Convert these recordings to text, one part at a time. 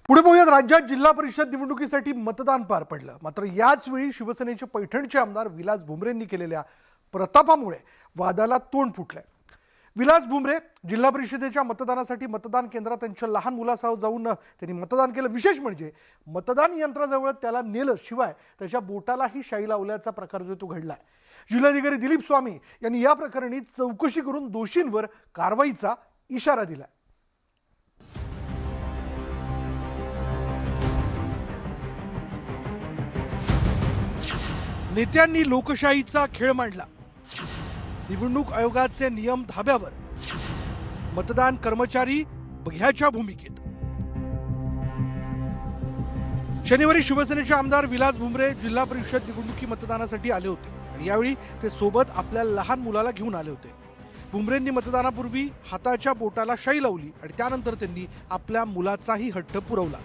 पुढे पाहूयात राज्यात जिल्हा परिषद निवडणुकीसाठी मतदान पार पडलं। मात्र याच वेळी शिवसेनेचे पैठणचे आमदार विलास भुमरेंनी केलेल्या प्रतापामुळे वादाला तोंड फुटलंय। विलास भुमरे जिल्हा परिषदेच्या मतदानासाठी मतदान केंद्रात त्यांच्या लहान मुलासह जाऊन त्यांनी मतदान केलं। विशेष म्हणजे मतदान यंत्राजवळ त्याला नेलं, शिवाय त्याच्या बोटालाही शाई लावल्याचा प्रकार जो तो घडलाय। जिल्हाधिकारी दिलीप स्वामी यांनी या प्रकरणी चौकशी करून दोषींवर कारवाईचा इशारा दिलाय। नेत्यांनी लोकशाहीचा खेळ मांडला, निवडणूक आयोगाचे नियम धाब्यावर, मतदान कर्मचारी बघ्याच्या भूमिकेत। शनिवारी शिवसेनेचे आमदार विलास भुमरे जिल्हा परिषद निवडणुकी मतदानासाठी आले होते आणि यावेळी ते सोबत आपल्या लहान मुलाला घेऊन आले होते। भुमरेंनी मतदानापूर्वी हाताच्या बोटाला शाई लावली आणि त्यानंतर त्यांनी आपल्या मुलाचाही हट्ट पुरवला।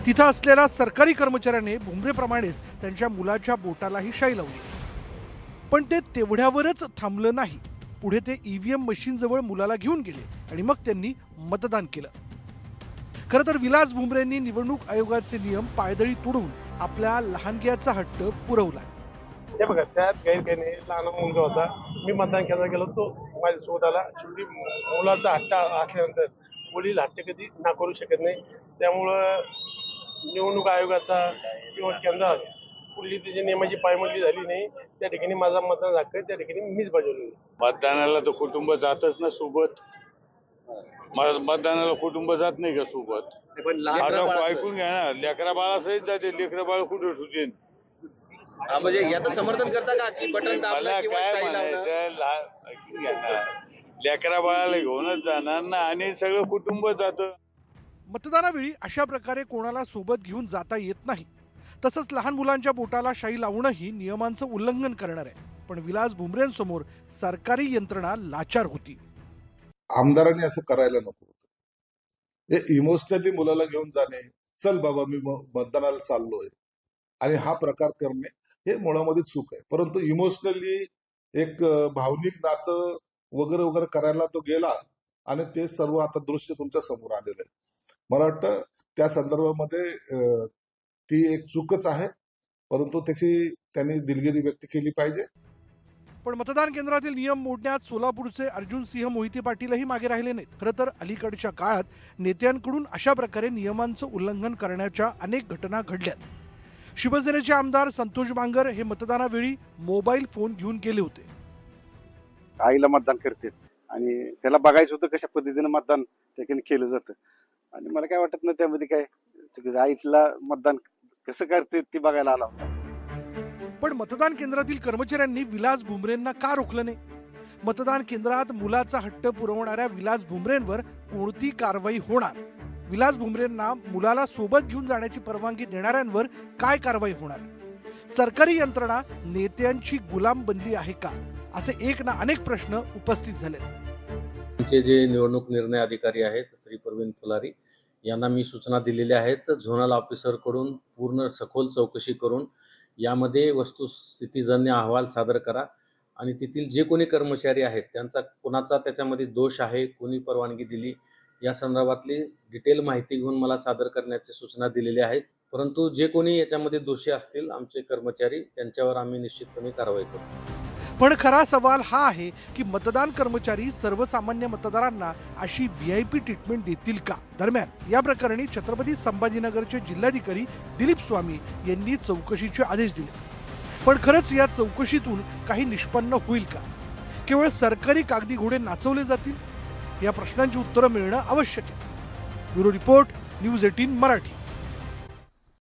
तिथं असलेल्या सरकारी कर्मचाऱ्याने भुमरेप्रमाणेच त्यांच्या मुलाच्या बोटालाही शाई लावली, पण ते तेवढ्यावरच थांबलं नाही। पुढे ते ईव्हीएम मशीन जवळ मुलाला घेऊन गेले आणि मग त्यांनी मतदान केलं। खरं तर विलास भुमरेंनी निवडणूक आयोगाचे नियम पायदळी तोडून आपल्या लहानग्याचा हट्ट पुरवला। हे बघा, त्यात गैर काही नाही। लहान मुलगा होता, मी मतदान केंद्रात गेलो, तो माझ्यासोबत आला। शेवटी मुलाचा हट्ट असल्यानंतर वडील हट्ट कधी ना करू शकत नाही। त्यामुळं निवडणूक आयोगाचा किंवा केंद्रात कुठली त्याची नियमाची पायमल्ली झाली नाही। त्या ठिकाणी माझा मतदान हक्क त्या ठिकाणी मीच बजावली। मतदानाला तर कुटुंब जातच ना सोबत, मतदानाला कुटुंब जात नाही का सोबत? आता ऐकून घ्या ना, लेकरा बाळा सहित जाते, लेकरा बाळ कुठे ठुतेन? म्हणजे याचं समर्थन करता का की बटन मला काय म्हणायचं, ऐकून घ्या ना, लेकरा बाळाला घेऊनच जाणार ना, आणि सगळं कुटुंब जातं। मतदानावेळी अशा प्रकारे कोणाला सोबत घेऊन जाता येत नाही। तसंच लहान मुलांच्या बोटाला शाई लावणंही नियमांचं उल्लंघन करणार आहे। पण विलास भुमरेंसमोर सरकारी यंत्रणा लाचार होती। आमदारांनी असं करायला नको होतं। हे इमोशनली मुलाला घेऊन जाणे, चल बाबा मी मतदानाला चाललोय, आणि हा प्रकार करणे हे मुळामध्ये चूक आहे। परंतु इमोशनली एक भावनिक नातं वगैरे वगैरे करायला तो गेला, आणि ते सर्व आता दृश्य तुमच्या समोर आलेलं आहे। मला वाटतं त्या संदर्भामध्ये ती एक चूकच आहे, परंतु त्यांनी दिलगिरी व्यक्त केली पाहिजे। पण मतदान केंद्रातील नियम मोडण्यात सोलापूरचे अर्जुन सिंह मोहिते पाटीलही मागे राहिले नाहीत। खरं तर अलीकडच्या काळात नेत्यांकडून अशा प्रकारे नियमांचं उल्लंघन करण्याच्या अनेक घटना घडल्यात। शिवसेनेचे आमदार संतोष बांगर हे मतदानावेळी मोबाईल फोन घेऊन गेले होते। आईला मतदान करते आणि त्याला बघायचं होतं कशा पद्धतीने मतदान ठिकाणी केलं जातं, आणि मला काय वाटत नाही त्यामध्ये काय आईला मतदान कसं करते ते बघायला आला होता। पण मतदान केंद्रातील कर्मचाऱ्यांनी विलास भुमरेंना का रोखलं नाही? मतदान केंद्रात मुलाचा हट्ट पुरवणाऱ्या विलास भुमरेंवर कोणती कारवाई होणार? विलास भुमरेंना मुलाला सोबत घेऊन जाण्याची परवानगी देणाऱ्यांवर काय कारवाई होणार? सरकारी यंत्रणा नेत्यांची गुलामबंदी आहे का? असे एक ना अनेक प्रश्न उपस्थित झाले। आमचे जे निवडणूक निर्णय अधिकारी आहेत श्री प्रवीण फुलारी यांना मी सूचना दिलेल्या आहेत। झोनल ऑफिसरकडून पूर्ण सखोल चौकशी करून यामध्ये वस्तुस्थितीजन्य अहवाल सादर करा, आणि तेथील जे कोणी कर्मचारी आहेत त्यांचा कोणाचा त्याच्यामध्ये दोष आहे, कोणी परवानगी दिली, या संदर्भातली डिटेल माहिती घेऊन मला सादर करण्याची सूचना दिलेल्या आहेत। परंतु जे कोणी याच्यामध्ये दोषी असतील आमचे कर्मचारी, त्यांच्यावर आम्ही निश्चितपणे कारवाई करू। पण खरा सवाल हा आहे की मतदान कर्मचारी सर्वसामान्य मतदारांना अशी VIP ट्रीटमेंट देतील का? दरम्यान या प्रकरणी छत्रपती संभाजीनगरचे जिल्हाधिकारी दिलीप स्वामी यांनी चौकशीचे आदेश दिले। पण खरंच या चौकशीतून काही निष्पन्न होईल का? केवळ सरकारी कागदी घोडे नाचवले जातील? या प्रश्नांची उत्तरं मिळणं आवश्यक आहे। Bureau report, news 18 Marathi.